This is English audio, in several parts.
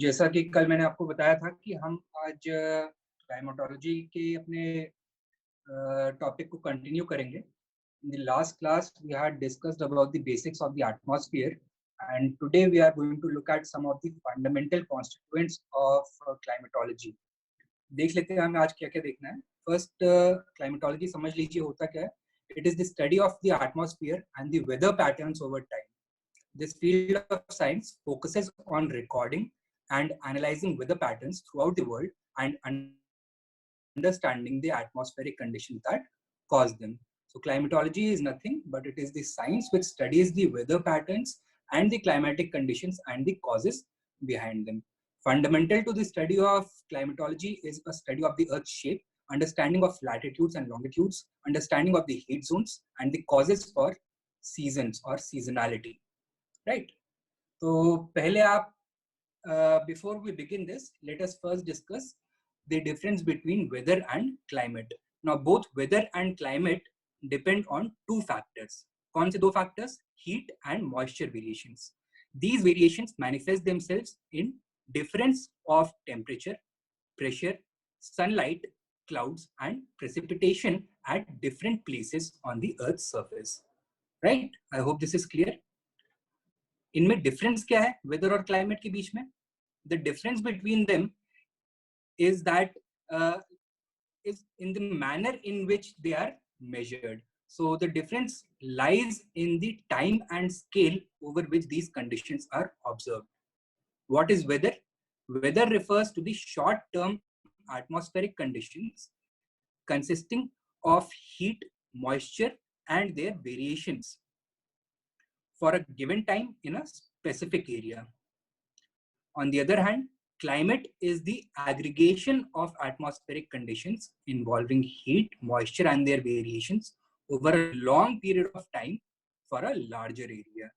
जैसा कि कल मैंने आपको बताया था कि हम आज क्लाइमेटोलॉजी के अपने टॉपिक को कंटिन्यू करेंगे. In the last class, we had discussed about the basics of the atmosphere, and today we are going to look at some of the fundamental constituents of climatology. देख लेते हैं हमें आज क्या क्या देखना है. फर्स्ट, क्लाइमेटोलॉजी समझ लीजिए होता क्या है. It is the study of the atmosphere and the weather patterns over time. This field of science focuses on recording and analyzing weather patterns throughout the world and understanding the atmospheric conditions that cause them. So climatology is nothing but it is the science which studies the weather patterns and the climatic conditions and the causes behind them. Fundamental to the study of climatology is a study of the Earth's shape, understanding of latitudes and longitudes, understanding of the heat zones, and the causes for seasons or seasonality. Right? So, पहले आप before we begin this, let us first discuss the difference between weather and climate. Now, both weather and climate depend on two factors. कौन से दो factors? Heat and moisture variations. These variations manifest themselves in difference of temperature, pressure, sunlight, clouds, and precipitation at different places on the Earth's surface. Right? I hope this is clear. इनमें difference क्या है weather और climate के बीच में? The difference between them is that is in the manner in which they are measured. So the difference lies in the time and scale over which these conditions are observed. What is weather? Weather refers to the short-term atmospheric conditions consisting of heat, moisture, and their variations for a given time in a specific area. On the other hand, climate is the aggregation of atmospheric conditions involving heat, moisture, and their variations over a long period of time for a larger area.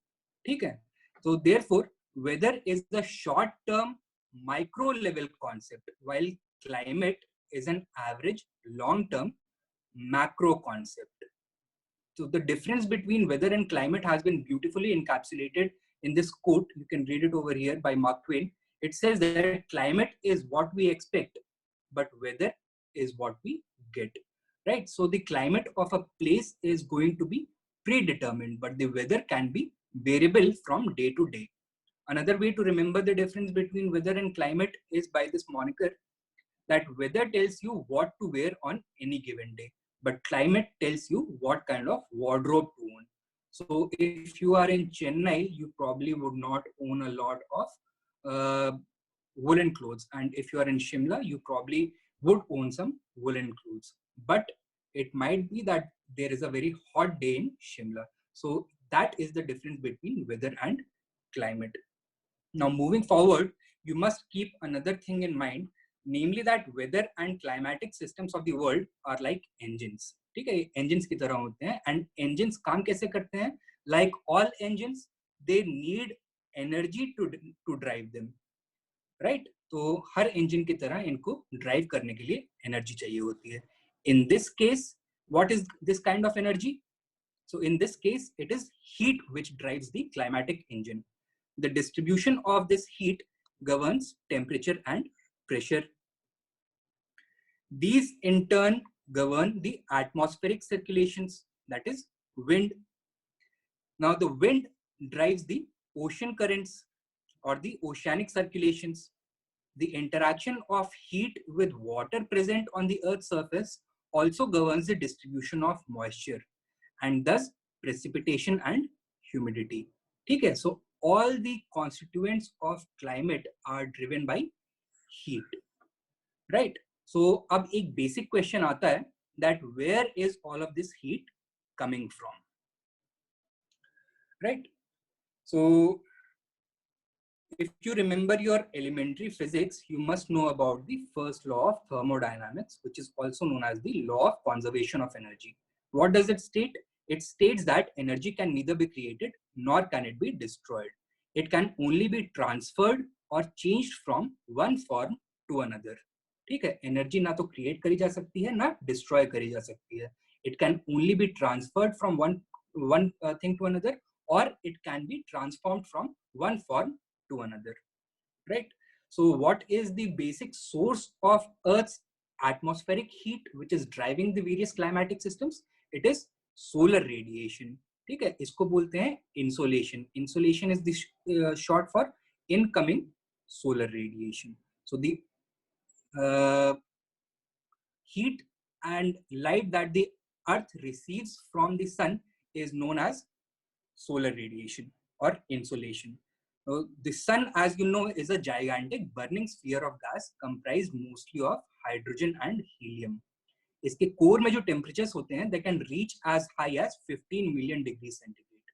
ठीक है? So therefore, weather is the short-term micro-level concept, while climate is an average long-term macro concept. So the difference between weather and climate has been beautifully encapsulated in this quote. You can read it over here by Mark Twain. It says that climate is what we expect, but weather is what we get. Right? So the climate of a place is going to be predetermined, but the weather can be variable from day to day. Another way to remember the difference between weather and climate is by this moniker that weather tells you what to wear on any given day, but climate tells you what kind of wardrobe to own. So if you are in Chennai, you probably would not own a lot of woolen clothes. And if you are in Shimla, you probably would own some woolen clothes. But it might be that there is a very hot day in Shimla. So that is the difference between weather and climate. Now, moving forward, you must keep another thing in mind, namely that weather and climatic systems of the world are like engines. ठीक है, engines की तरह होते हैं, and engines काम कैसे करते हैं? Like all engines, they need energy to drive them, right? तो हर engine की तरह इनको drive करने के लिए energy चाहिए होती है. In this case, what is this kind of energy? So in this case, it is heat which drives the climatic engine. The distribution of this heat governs temperature and pressure. These in turn govern the atmospheric circulations, that is wind. Now the wind drives the ocean currents or the oceanic circulations. The interaction of heat with water present on the Earth's surface also governs the distribution of moisture and thus precipitation and humidity. Okay, so all the constituents of climate are driven by heat, right? So अब एक basic question आता है that where is all of this heat coming from, right? So if you remember your elementary physics, you must know about the first law of thermodynamics, which is also known as the law of conservation of energy. What does it state? It states that energy can neither be created nor can it be destroyed. It can only be transferred or changed from one form to another. ठीक है, energy ना तो create करी जा सकती है ना destroy करी जा सकती है. It can only be transferred from one thing to another, or it can be transformed from one form to another, right? So what is the basic source of Earth's atmospheric heat which is driving the various climatic systems? It is solar radiation. ठीक है, इसको बोलते हैं insolation. Insolation is the short for incoming solar radiation. So the heat and light that the Earth receives from the sun is known as solar radiation or insolation. The sun, as you know, is a gigantic burning sphere of gas comprised mostly of hydrogen and helium. इसके core में जो temperatures होते हैं, they can reach as high as 15 million degrees centigrade.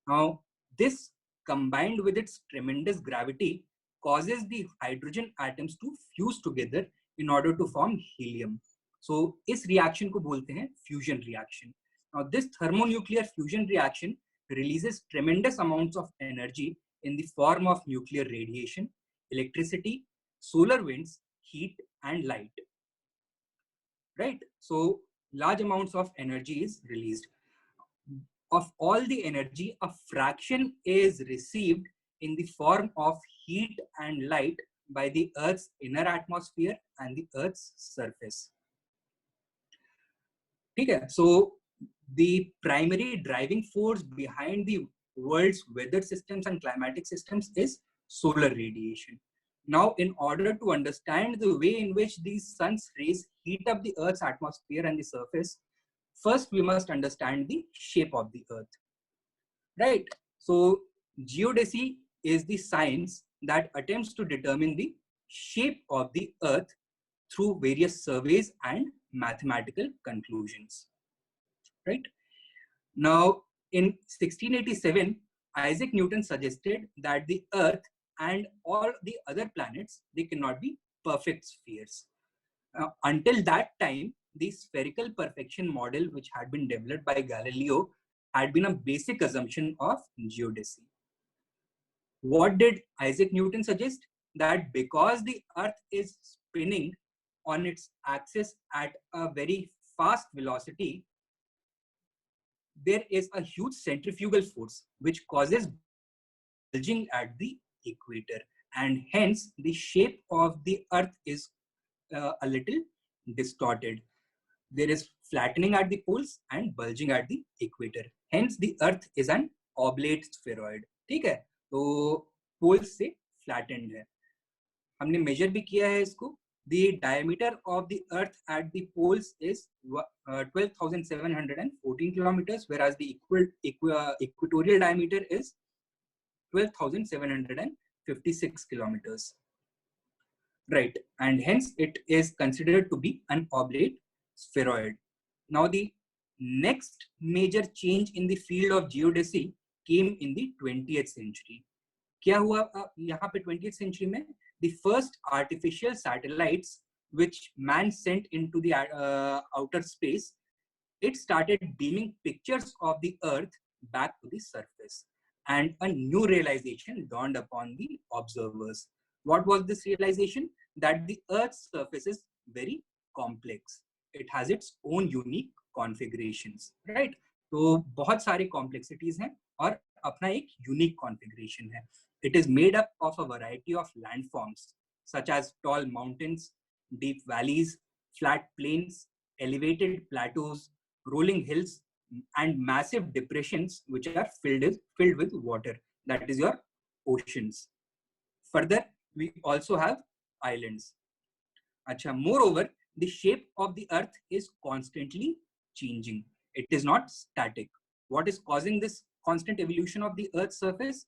Now, this combined with its tremendous gravity causes the hydrogen atoms to fuse together in order to form helium. So, इस reaction को बोलते हैं fusion reaction. Now, this thermonuclear fusion reaction releases tremendous amounts of energy in the form of nuclear radiation, electricity, solar winds, heat, and light. Right? So, large amounts of energy is released. Of all the energy, a fraction is received in the form of heat and light by the Earth's inner atmosphere and the Earth's surface. Okay, so the primary driving force behind the world's weather systems and climatic systems is solar radiation. Now, in order to understand the way in which these sun's rays heat up the Earth's atmosphere and the surface, first we must understand the shape of the Earth. Right? So, geodesy is the science that attempts to determine the shape of the Earth through various surveys and mathematical conclusions. Right? Now, in 1687, Isaac Newton suggested that the Earth and all the other planets, they cannot be perfect spheres. Until that time, the spherical perfection model, which had been developed by Galileo, had been a basic assumption of geodesy. What did Isaac Newton suggest? That because the Earth is spinning on its axis at a very fast velocity, there is a huge centrifugal force which causes bulging at the equator, and hence the shape of the Earth is a little distorted. There is flattening at the poles and bulging at the equator. Hence the Earth is an oblate spheroid. ठीक है, तो poles से flattened है. हमने measure भी किया है इसको. The diameter of the Earth at the poles is 12,714 kilometers, whereas the equatorial diameter is 12,756 kilometers. Right, and hence it is considered to be an oblate spheroid. Now, the next major change in the field of geodesy came in the 20th century. क्या हुआ यहाँ पे 20th century में? The first artificial satellites which man sent into the outer space, it started beaming pictures of the Earth back to the surface, and a new realization dawned upon the observers. What was this realization? That the Earth's surface is very complex. It has its own unique configurations, right? तो बहुत सारे complexities हैं और अपना एक unique configuration है. It is made up of a variety of landforms such as tall mountains, deep valleys, flat plains, elevated plateaus, rolling hills, and massive depressions which are filled with water. That is your oceans. Further, we also have islands. Acha, moreover, the shape of the Earth is constantly changing. It is not static. What is causing this constant evolution of the Earth's surface?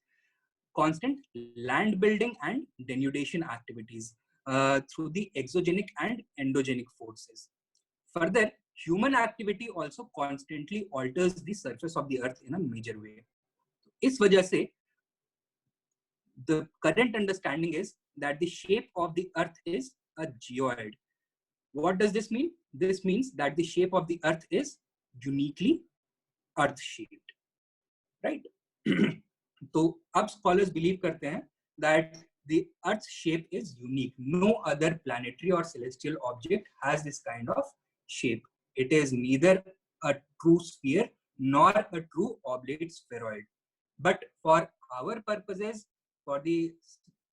Constant land building and denudation activities through the exogenic and endogenic forces. Further, human activity also constantly alters the surface of the Earth in a major way. इस वजह से the current understanding is that the shape of the Earth is a geoid. What does this mean? This means that the shape of the Earth is uniquely Earth-shaped, right? So, अब scholars believe करते हैं that the Earth's shape is unique. No other planetary or celestial object has this kind of shape. It is neither a true sphere nor a true oblate spheroid. But for our purposes, for the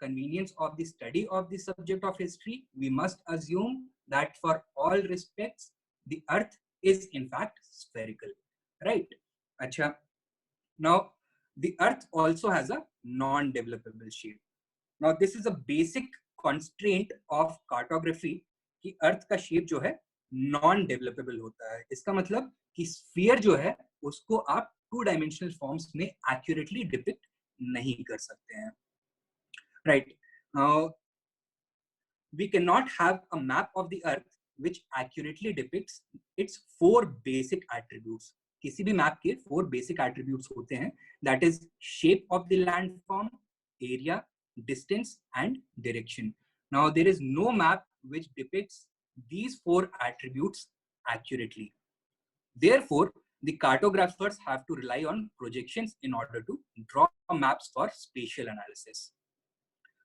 convenience of the study of the subject of history, we must assume that for all respects, the earth is in fact spherical, right? Acha. Now, the earth also has a non-developable shape. Now, this is a basic constraint of cartography कि अर्थ का shape जो है non डेवलपेबल होता है. इसका मतलब कि sphere जो है उसको आप 2 डायमेंशनल फॉर्म्स में एक्यूरेटली डिपिक्ट नहीं कर सकते हैं, right? We cannot have a map of the earth which accurately depicts its 4 basic attributes. किसी भी मैप के 4 basic attributes होते हैं, that is shape of the landform, area, distance and direction. Now there is no map which depicts these 4 attributes accurately. Therefore, the cartographers have to rely on projections in order to draw maps for spatial analysis.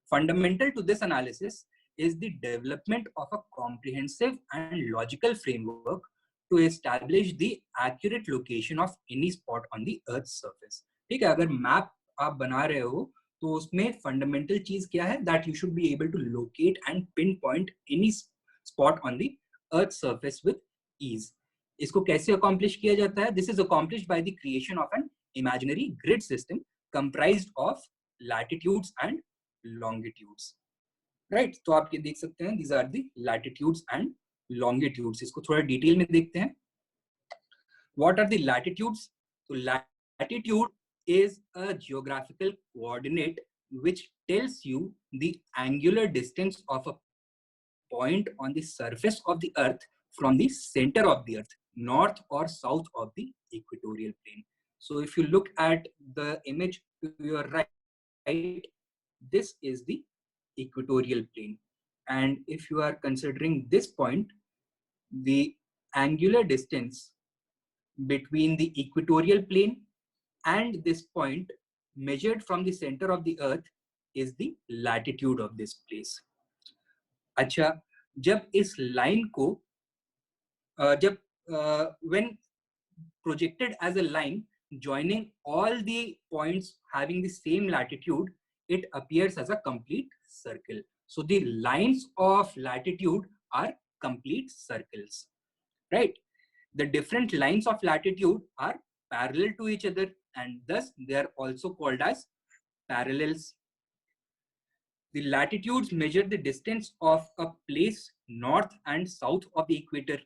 Fundamental to this analysis is the development of a comprehensive and logical framework to establish the accurate location of any spot on the Earth's surface. ठीक है, अगर map आप बना रहे हो तो उसमें fundamental चीज क्या है? That you should be able to locate and pinpoint any spot on the Earth's surface with ease. इसको कैसे accomplish किया जाता है? This is accomplished by the creation of an imaginary grid system comprised of latitudes and longitudes. Right? तो आप ये देख सकते हैं, these are the latitudes and longitudes. इसको थोड़ा डिटेल में देखते हैं. What are the latitudes? So latitude is a geographical coordinate which tells you the angular distance of a point on the surface of the earth from the center of the earth, north or south of the equatorial plane. So if you look at the image to your right, this is the equatorial plane, and if you are considering this point, the angular distance between the equatorial plane and this point measured from the center of the earth is the latitude of this place. अच्छा, जब इस line को when projected as a line joining all the points having the same latitude, it appears as a complete circle. So the lines of latitude are complete circles, right? The different lines of latitude are parallel to each other, and thus they are also called as parallels. The latitudes measure the distance of a place north and south of the equator,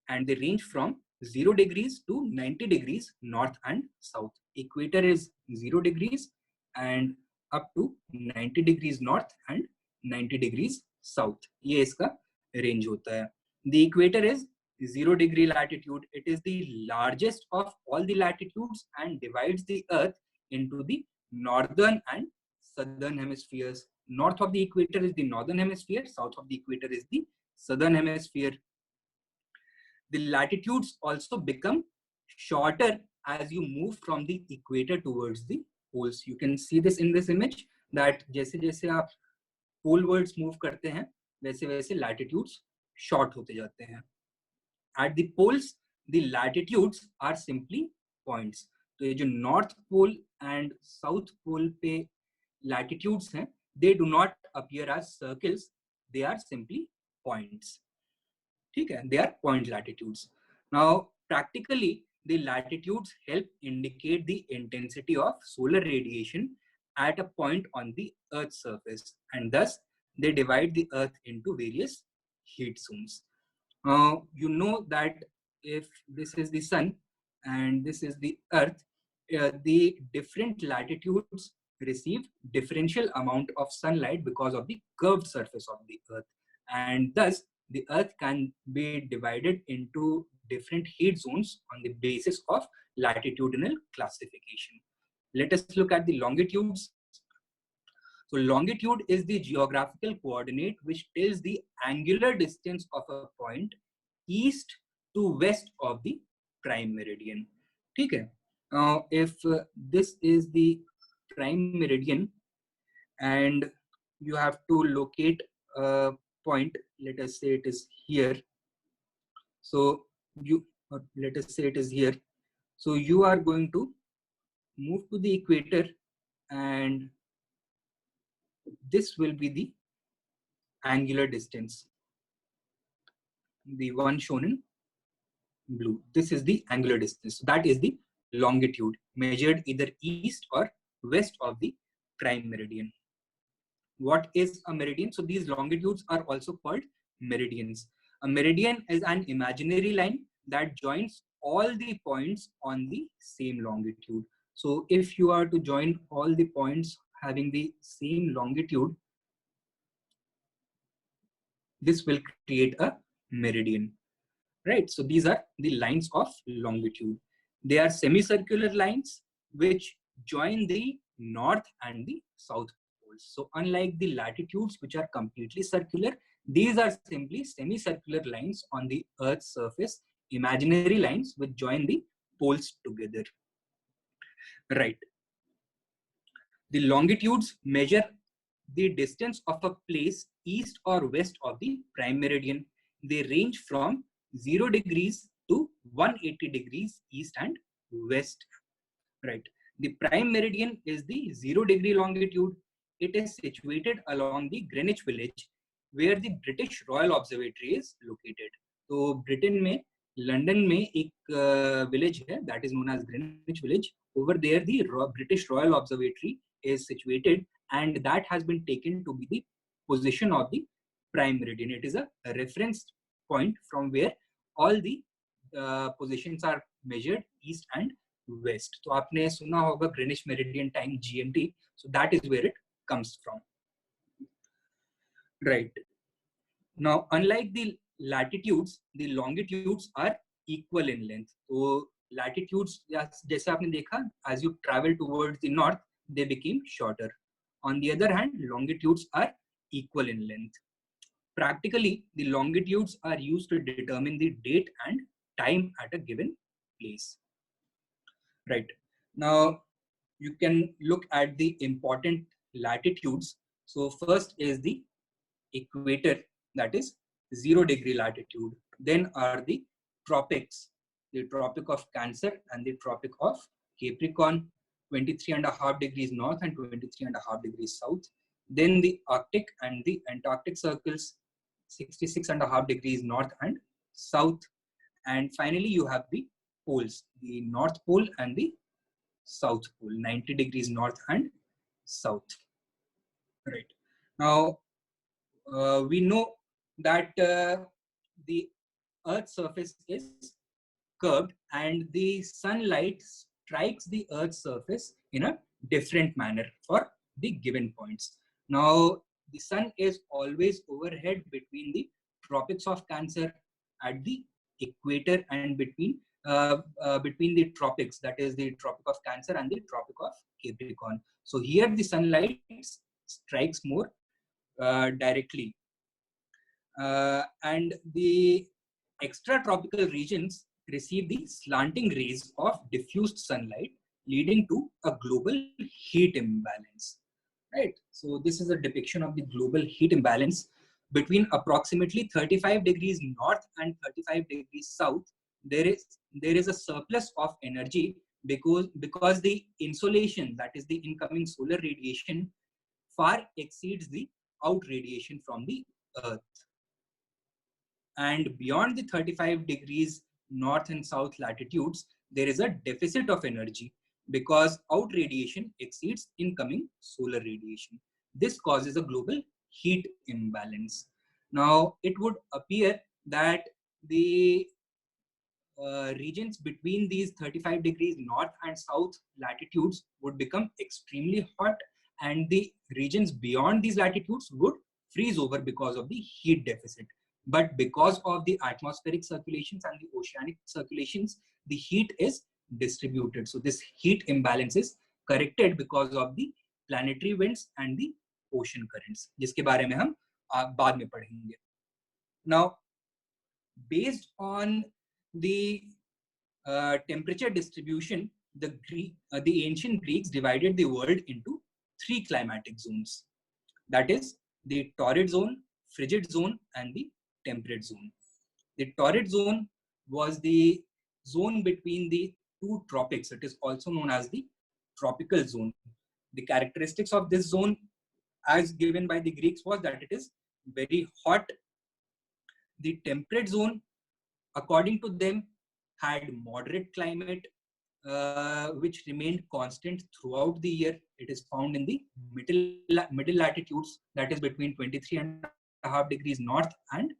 and they range from 0 degrees to 90 degrees north and south. Equator is 0 degrees and up to 90 degrees north and 90 degrees south. ये इसका range होता है. The equator is 0 degree latitude. It is the largest of all the latitudes and divides the earth into the northern and southern hemispheres. North of the equator is the northern hemisphere, south of the equator is the southern hemisphere. The latitudes also become shorter as you move from the equator towards the poles. You can see this in this image that जैसे जैसे आप polewards move करते हैं वैसे वैसे latitudes short होते जाते हैं. At the poles, the latitudes are simply points. तो ये जो North Pole and South Pole पे latitudes हैं, they do not appear as circles, they are simply points. ठीक है, they are point latitudes. Now, practically, the latitudes help indicate the intensity of solar radiation at a point on the Earth's surface, and thus they divide the Earth into various heat zones. You know that if this is the sun and this is the Earth, the different latitudes receive differential amount of sunlight because of the curved surface of the Earth, and thus the Earth can be divided into different heat zones on the basis of latitudinal classification. Let us look at the longitudes. So longitude is the geographical coordinate which tells the angular distance of a point east to west of the prime meridian. ठीक है? Now, if this is the prime meridian and you have to locate a point, let us say it is here. So let us say it is here. So you are going to move to the equator and This will be the angular distance, the one shown in blue. This is the angular distance. That is the longitude measured either east or west of the prime meridian. What is a meridian? So these longitudes are also called meridians. A meridian is an imaginary line that joins all the points on the same longitude. So if you are to join all the points having the same longitude, this will create a meridian, right? So these are the lines of longitude. They are semicircular lines which join the north and the south poles. So unlike the latitudes, which are completely circular, these are simply semicircular lines on the Earth's surface, imaginary lines which join the poles together, right? The longitudes measure the distance of a place east or west of the prime meridian. They range from 0 degrees to 180 degrees east and west, right? The prime meridian is the 0 degree longitude. It is situated along the Greenwich Village, where the British Royal Observatory is located. तो Britain में London में एक village है that is known as Greenwich Village. Over there, the British Royal Observatory is situated, and that has been taken to be the position of the prime meridian. It is a reference point from where all the positions are measured east and west. तो आपने सुना होगा Greenwich Meridian Time GMT. So that is where it comes from, right? Now, unlike the latitudes, the longitudes are equal in length. So latitudes, जैसे आपने देखा, as you travel towards the north, they became shorter. On the other hand, longitudes are equal in length. Practically, the longitudes are used to determine the date and time at a given place, right? Now, you can look at the important latitudes. So first is the equator, that is 0 degree latitude. Then are the tropics, the Tropic of Cancer and the Tropic of Capricorn, 23.5 degrees north and 23.5 degrees south. Then the Arctic and the Antarctic circles, 66.5 degrees north and south. And finally, you have the poles, the North Pole and the South Pole, 90 degrees north and south, right? Now, we know that the Earth's surface is curved and the sunlight strikes the Earth's surface in a different manner for the given points. Now, the sun is always overhead between the tropics of Cancer, at the equator, and between the tropics, that is the Tropic of Cancer and the Tropic of Capricorn. So here the sunlight strikes more directly. And the extratropical regions receive the slanting rays of diffused sunlight, leading to a global heat imbalance, right? So this is a depiction of the global heat imbalance between approximately 35 degrees north and 35 degrees south. There is a surplus of energy because the insolation, that is the incoming solar radiation, far exceeds the out radiation from the Earth. And beyond the 35 degrees north and south latitudes, there is a deficit of energy because out radiation exceeds incoming solar radiation. This causes a global heat imbalance. Now, it would appear that the regions between these 35 degrees north and south latitudes would become extremely hot, and the regions beyond these latitudes would freeze over because of the heat deficit. But because of the atmospheric circulations and the oceanic circulations, the heat is distributed. So this heat imbalance is corrected because of the planetary winds and the ocean currents, जिसके बारे में हम बाद में पढ़ेंगे. Now, based on the temperature distribution, the ancient Greeks divided the world into 3 climatic zones. That is the torrid zone, frigid zone, and the temperate zone. The torrid zone was the zone between the 2 tropics. It is also known as the tropical zone. The characteristics of this zone as given by the Greeks was that it is very hot. The temperate zone, according to them, had moderate climate, which remained constant throughout the year. It is found in the middle latitudes, that is between 23.5 degrees north and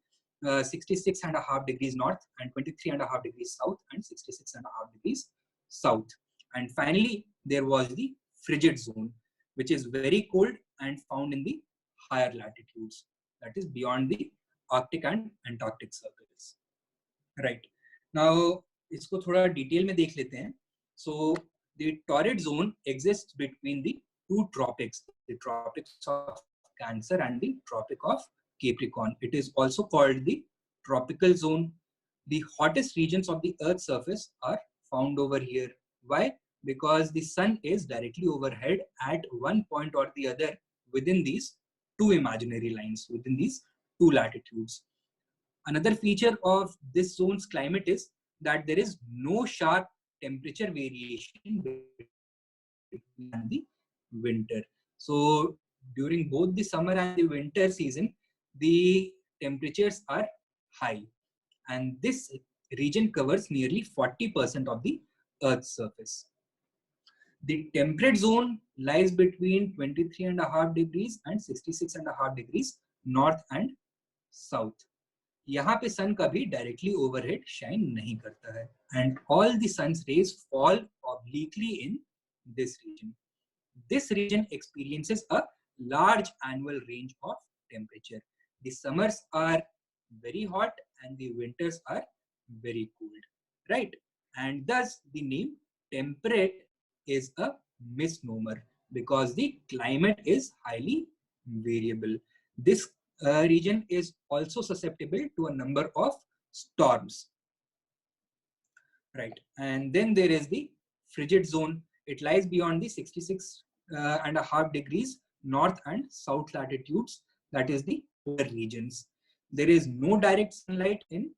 66.5 degrees north, and 23.5 degrees south, and 66.5 degrees south. And finally, there was the frigid zone, which is very cold and found in the higher latitudes, that is beyond the Arctic and Antarctic circles. Right. Now, इसको थोड़ा detail में देख लेते हैं. So, the torrid zone exists between the two tropics, the tropics of Cancer and the Tropic of Capricorn. It is also called the tropical zone. The hottest regions of the Earth's surface are found over here. Why? Because the sun is directly overhead at one point or the other within these two imaginary lines, within these two latitudes. Another feature of this zone's climate is that there is no sharp temperature variation between the winter. So during both the summer and the winter season, the temperatures are high, and this region covers nearly 40% of the Earth's surface. The temperate zone lies between 23.5 degrees and 66.5 degrees north and south. यहाँ पे सन कभी directly overhead shine नहीं करता है, and all the sun's rays fall obliquely in this region. This region experiences a large annual range of temperature. The summers are very hot and the winters are very cold, right? And thus the name temperate is a misnomer because the climate is highly variable. This region is also susceptible to a number of storms, right? And then there is the frigid zone. It lies beyond the 66.5 degrees north and south latitudes, that is the polar regions. There is no direct sunlight in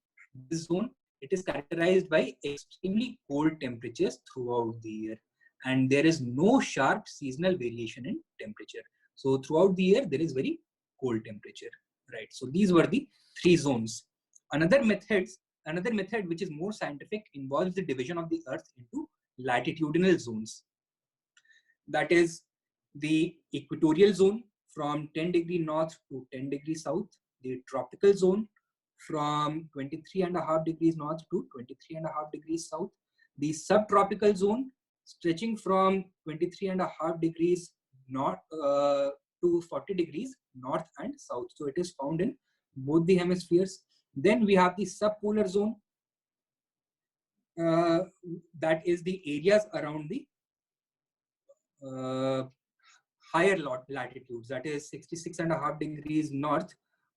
this zone. It is characterized by extremely cold temperatures throughout the year, and there is no sharp seasonal variation in temperature. So throughout the year, there is very cold temperature, right? So these were the three zones. Another method which is more scientific involves the division of the Earth into latitudinal zones. That is the equatorial zone from 10 degree north to 10 degrees south, the tropical zone from 23.5 degrees north to 23.5 degrees south, the subtropical zone stretching from 23.5 degrees north to 40 degrees north and south. So it is found in both the hemispheres. Then we have the subpolar zone, that is the areas around the higher latitudes, that is 66.5 degrees north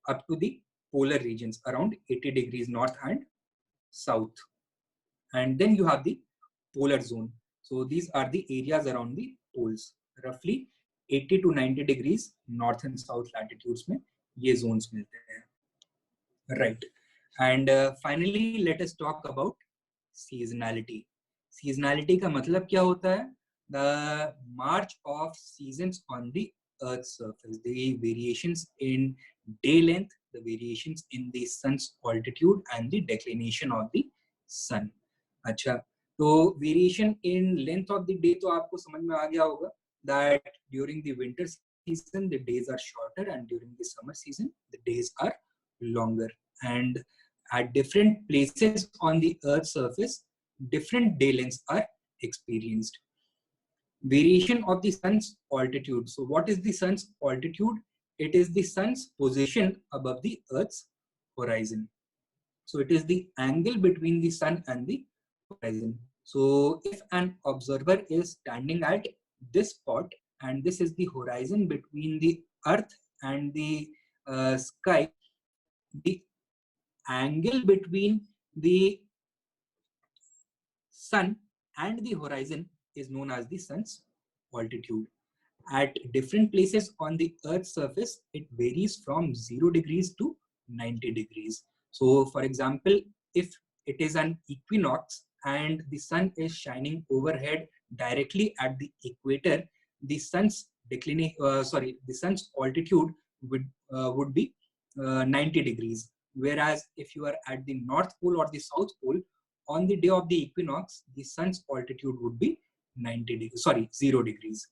up to the polar regions around 80 degrees north and south. And then you have the polar zone. So these are the areas around the poles, roughly 80 to 90 degrees north and south latitudes में ये zones मिलते हैं, right? And finally, let us talk about seasonality. Seasonality का मतलब क्या होता है? The march of seasons on the Earth's surface, the variations in day length, the variations in the sun's altitude, and the declination of the sun. अच्छा, तो variation in length of the day तो आपको समझ में आ गया होगा that during the winter season the days are shorter and during the summer season the days are longer, and at different places on the Earth's surface different day lengths are experienced. Variation of the sun's altitude. So what is the sun's altitude? It is the sun's position above the Earth's horizon. So it is the angle between the sun and the horizon. So if an observer is standing at this spot and this is the horizon between the Earth and the sky, the angle between the sun and the horizon is known as the sun's altitude. At different places on the Earth's surface, it varies from 0 degrees to 90 degrees. So for example, if it is an equinox and the sun is shining overhead directly at the equator, the sun's the sun's altitude would be 90 degrees. Whereas if you are at the North Pole or the South Pole, on the day of the equinox, the sun's altitude would be 0 degrees.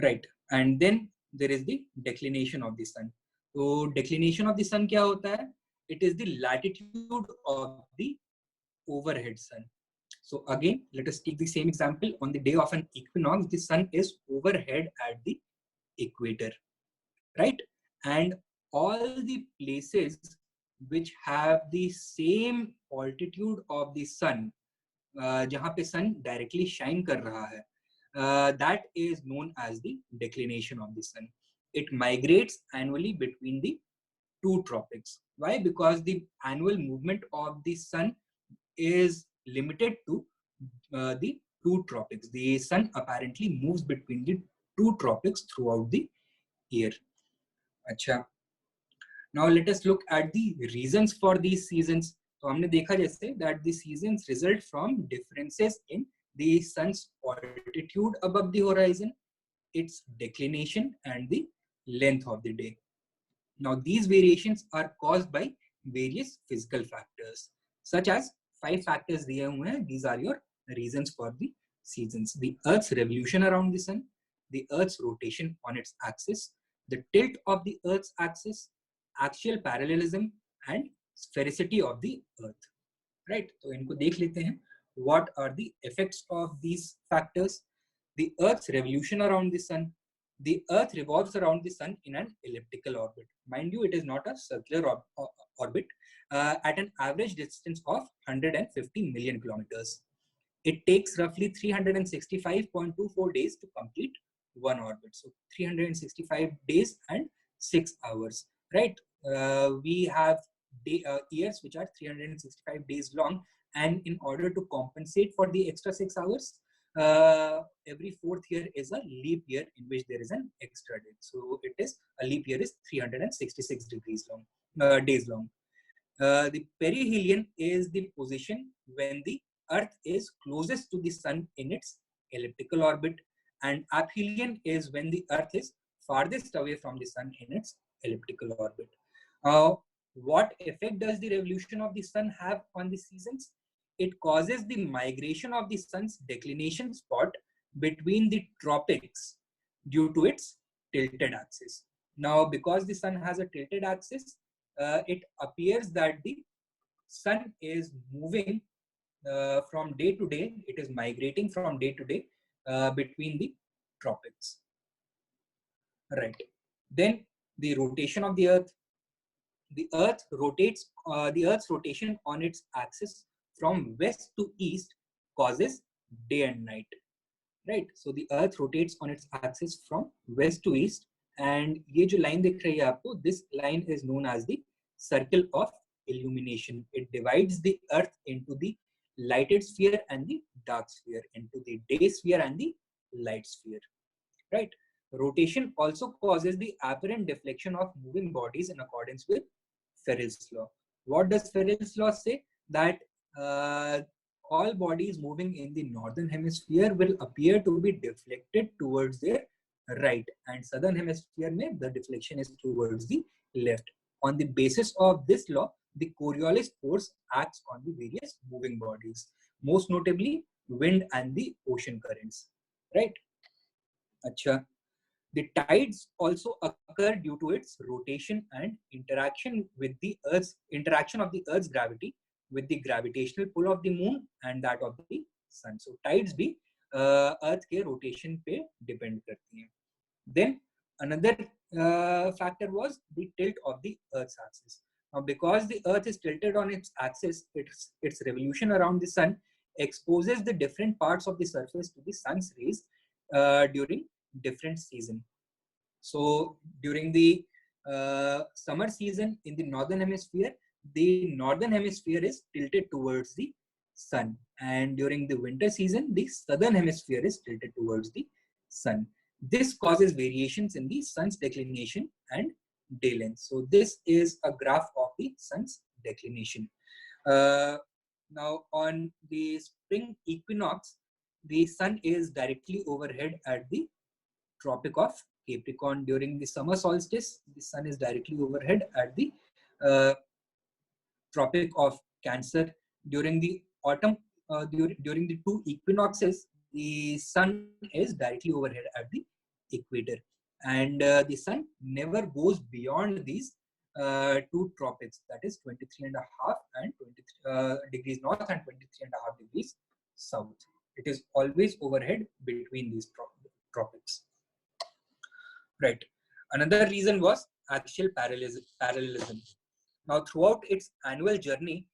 Right. And then there is the declination of the sun. So declination of the sun क्या होता है? It is the latitude of the overhead sun. So again, let us take the same example. On the day of an equinox, the sun is overhead at the equator, right? And all the places which have the same altitude of the sun, जहाँ पे sun directly shine कर रहा है, that is known as the declination of the sun. It migrates annually between the two tropics. Why? Because the annual movement of the sun is limited to the two tropics. The sun apparently moves between the two tropics throughout the year. अच्छा. Now let us look at the reasons for these seasons. तो हमने देखा जैसे that the seasons result from differences in the sun's altitude above the horizon, its declination, and the length of the day. Now these variations are caused by various physical factors, such as 5 factors दिए हुए हैं. These are your reasons for the seasons: the Earth's revolution around the sun, the Earth's rotation on its axis, the tilt of the Earth's axis, axial parallelism, and sphericity of the Earth. Right? तो इनको देख लेते हैं. What are the effects of these factors? The Earth's revolution around the sun. The Earth revolves around the sun in an elliptical orbit. Mind you, it is not a circular orbit at an average distance of 150 million kilometers. It takes roughly 365.24 days to complete one orbit. So 365 days and 6 hours, right? We have years which are 365 days long, and in order to compensate for the extra 6 hours, every 4th year is a leap year in which there is an extra day. So it is a leap year is 366 days long. The perihelion is the position when the Earth is closest to the sun in its elliptical orbit, and aphelion is when the Earth is farthest away from the sun in its elliptical orbit. What effect does the revolution of the sun have on the seasons? It causes the migration of the sun's declination spot between the tropics due to its tilted axis. Now, because the sun has a tilted axis, it appears that the sun is moving from day to day. It is migrating from day to day between the tropics. Right. Then the rotation of the Earth. The Earth rotates. The Earth's rotation on its axis from west to east causes day and night. Right. So the Earth rotates on its axis from west to east, and ये जो line दिख रही है आपको, this line is known as the circle of illumination. It divides the Earth into the lighted sphere and the dark sphere, into the day sphere and the light sphere. Right. Rotation also causes the apparent deflection of moving bodies in accordance with Farrell's law. What does Farrell's law say? That all bodies moving in the northern hemisphere will appear to be deflected towards their right, and southern hemisphere mein the deflection is towards the left. On the basis of this law, the Coriolis force acts on the various moving bodies, most notably wind and the ocean currents. Right? Acha. The tides also occur due to its rotation and interaction of the Earth's gravity with the gravitational pull of the moon and that of the sun. So tides भी Earth के rotation पे depend करती हैं. Then another factor was the tilt of the Earth's axis. Now, because the Earth is tilted on its axis, its revolution around the sun exposes the different parts of the surface to the sun's rays during different season. So during the summer season in the northern hemisphere is tilted towards the sun, and during the winter season the southern hemisphere is tilted towards the sun. This causes variations in the sun's declination and day length. So this is a graph of the sun's declination. Now on the spring equinox, the sun is directly overhead at the Tropic of Capricorn. During the summer solstice, the sun is directly overhead at the Tropic of Cancer. During the autumn, during the two equinoxes, the sun is directly overhead at the equator, and the sun never goes beyond these two tropics, that is 23.5 and 23 degrees north and 23.5 degrees south. It is always overhead between these tropics. Right. Another reason was axial parallelism. Now, throughout its annual journey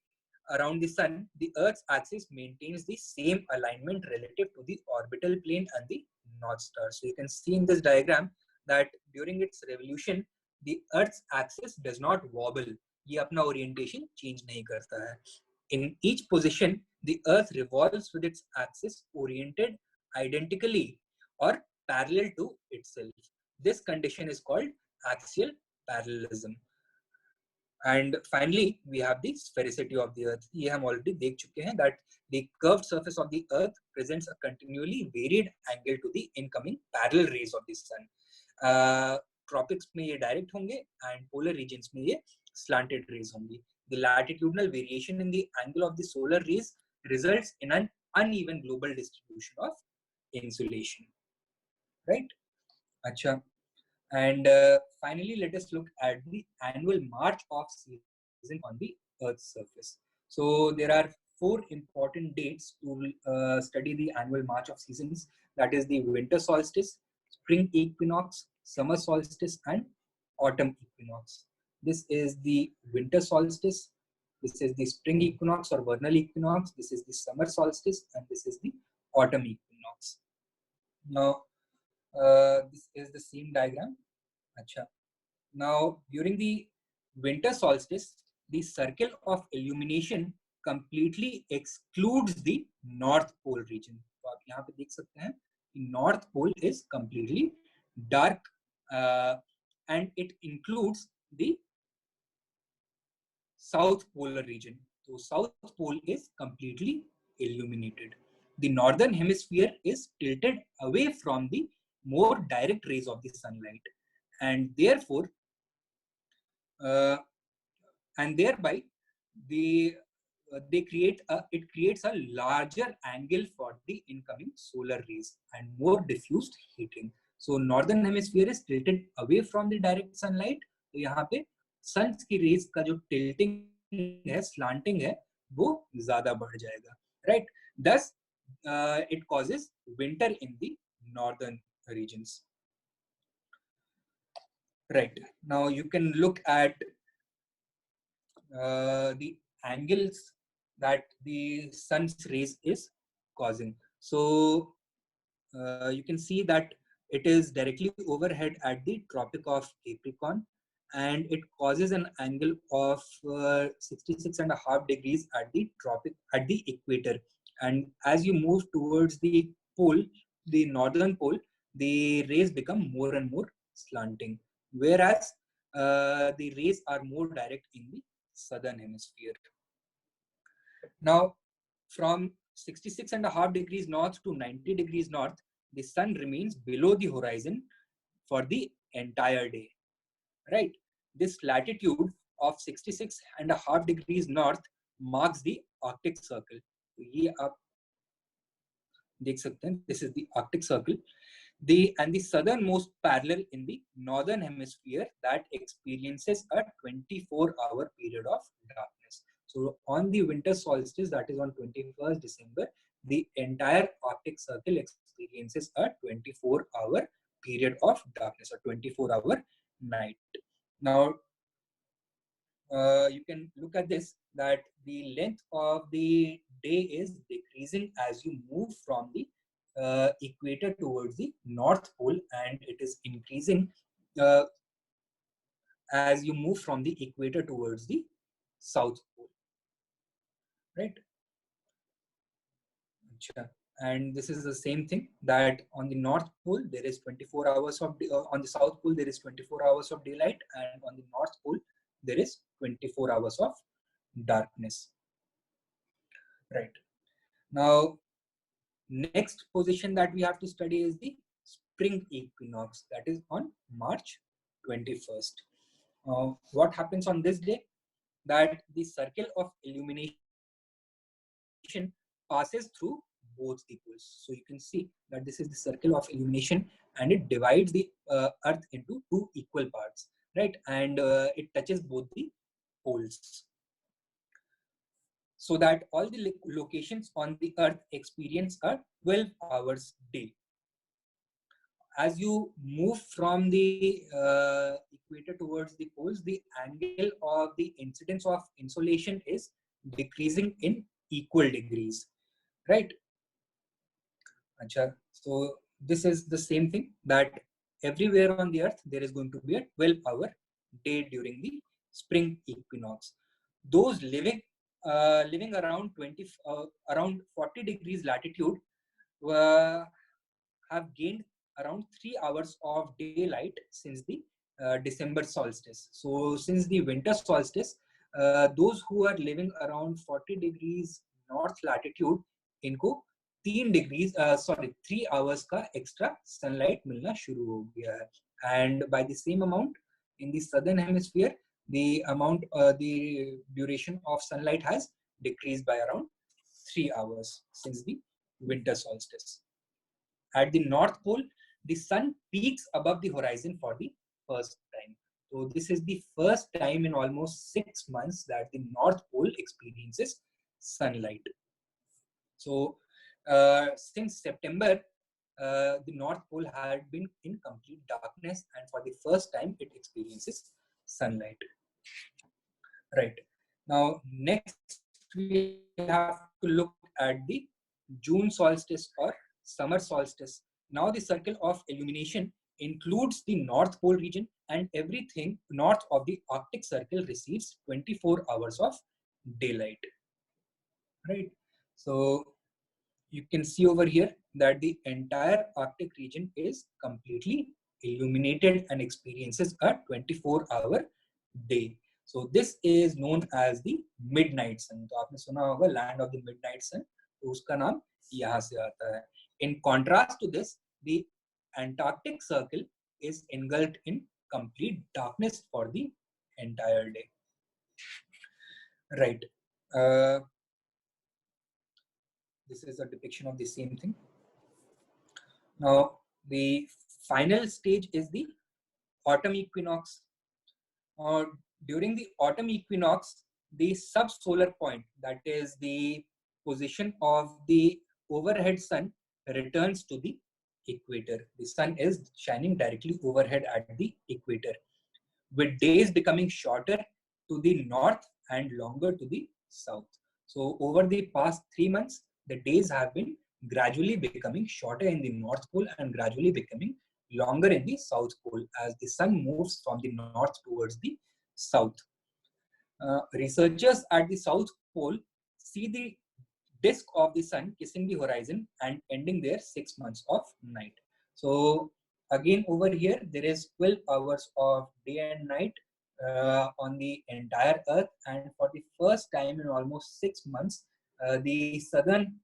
around the sun, the Earth's axis maintains the same alignment relative to the orbital plane and the North Star. So you can see in this diagram that during its revolution, the Earth's axis does not wobble. ये अपना orientation change नहीं करता है. In each position, the Earth revolves with its axis oriented identically or parallel to itself. This condition is called axial parallelism. And finally, we have the sphericity of the Earth. ये हम already देख चुके हैं that the curved surface of the Earth presents a continually varied angle to the incoming parallel rays of the sun. Tropics में ये direct होंगे and polar regions में ये slanted rays होंगी. The latitudinal variation in the angle of the solar rays results in an uneven global distribution of insolation. Right? अच्छा. And finally, let us look at the annual march of season on the Earth's surface. So there are 4 important dates to study the annual march of seasons. That is the winter solstice, spring equinox, summer solstice, and autumn equinox. This is the winter solstice. This is the spring equinox or vernal equinox. This is the summer solstice, and this is the autumn equinox. Now, this is the same diagram. Achha. Now, during the winter solstice, the circle of illumination completely excludes the North Pole region. तो आप यहाँ पे देख सकते हैं कि North Pole is completely dark and it includes the South Polar region. So South Pole is completely illuminated. The Northern Hemisphere is tilted away from the more direct rays of the sunlight, and therefore and thereby it creates a larger angle for the incoming solar rays and more diffused heating. So northern hemisphere is tilted away from the direct sunlight. तो यहाँ पे sun की rays का जो tilting है, slanting है, वो ज़्यादा बढ़ जाएगा, right? Thus, it causes winter in the northern regions. Right. Now you can look at the angles that the sun's rays is causing. So you can see that it is directly overhead at the Tropic of Capricorn, and it causes an angle of 66.5 degrees at the equator. And as you move towards the pole, the northern pole, the rays become more and more slanting, whereas the rays are more direct in the southern hemisphere. Now, from 66.5 degrees north to 90 degrees north, the sun remains below the horizon for the entire day, right? This latitude of 66.5 degrees north marks the Arctic Circle. ये आप देख सकते हैं, this is the Arctic Circle. The southernmost parallel in the northern hemisphere that experiences a 24-hour period of darkness. So on the winter solstice, that is on 21st December, the entire Arctic Circle experiences a 24-hour period of darkness, a 24-hour night. Now, you can look at this, that the length of the day is decreasing as you move from the equator towards the North Pole, and it is increasing as you move from the equator towards the South Pole, right? And this is the same thing, that on the North Pole there is 24 hours of on the South Pole there is 24 hours of daylight, and on the North Pole there is 24 hours of darkness, right? Now, next position that we have to study is the spring equinox, that is on March 21st. What happens on this day? That the circle of illumination passes through both the poles. So you can see that this is the circle of illumination, and it divides the earth into two equal parts, right? And it touches both the poles, so that all the locations on the earth experience a 12 hours day. As you move from the equator towards the poles, the angle of the incidence of insolation is decreasing in equal degrees, right? Achha. So this is the same thing, that everywhere on the earth there is going to be a 12-hour day during the spring equinox. Those living around around 40 degrees latitude have gained around 3 hours of daylight since the December solstice. So since the winter solstice, those who are living around 40 degrees north latitude, इनको 3 hours का extra sunlight मिलना शुरू हो गया है. And by the same amount in the southern hemisphere, the duration of sunlight has decreased by around 3 hours since the winter solstice. At the North Pole, the sun peaks above the horizon for the first time. So this is the first time in almost 6 months that the North Pole experiences sunlight. So since September, the North Pole had been in complete darkness, and for the first time it experiences sunlight. Right. Now, next we have to look at the June solstice or summer solstice. Now the circle of illumination includes the North Pole region, and everything north of the Arctic Circle receives 24 hours of daylight. Right. So you can see over here that the entire Arctic region is completely illuminated and experiences a 24-hour day. So this is known as the midnight sun. तो आपने सुना होगा land of the midnight sun, तो उसका नाम यहाँ से आता है. In contrast to this, the Antarctic Circle is engulfed in complete darkness for the entire day. Right. This is a depiction of the same thing. Now, the final stage is the autumn equinox. During the autumn equinox, the subsolar point, that is the position of the overhead sun, returns to the equator. The sun is shining directly overhead at the equator, with days becoming shorter to the north and longer to the south. So over the past 3 months, the days have been gradually becoming shorter in the North Pole and gradually becoming longer in the South Pole as the sun moves from the north towards the south. Researchers at the South Pole see the disk of the sun kissing the horizon and ending their 6 months of night. So again over here, there is 12 hours of day and night on the entire earth, and for the first time in almost 6 months, the southern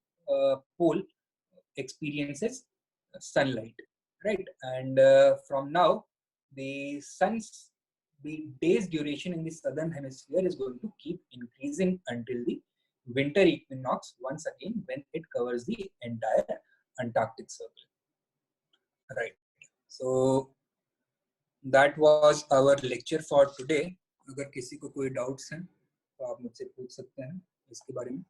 pole experiences sunlight, right? And from now, the day's duration in the southern hemisphere is going to keep increasing until the winter equinox once again, when it covers the entire Antarctic Circle. Right. So that was our lecture for today. अगर किसी को कोई doubts हैं तो आप मुझसे पूछ सकते हैं इसके बारे में.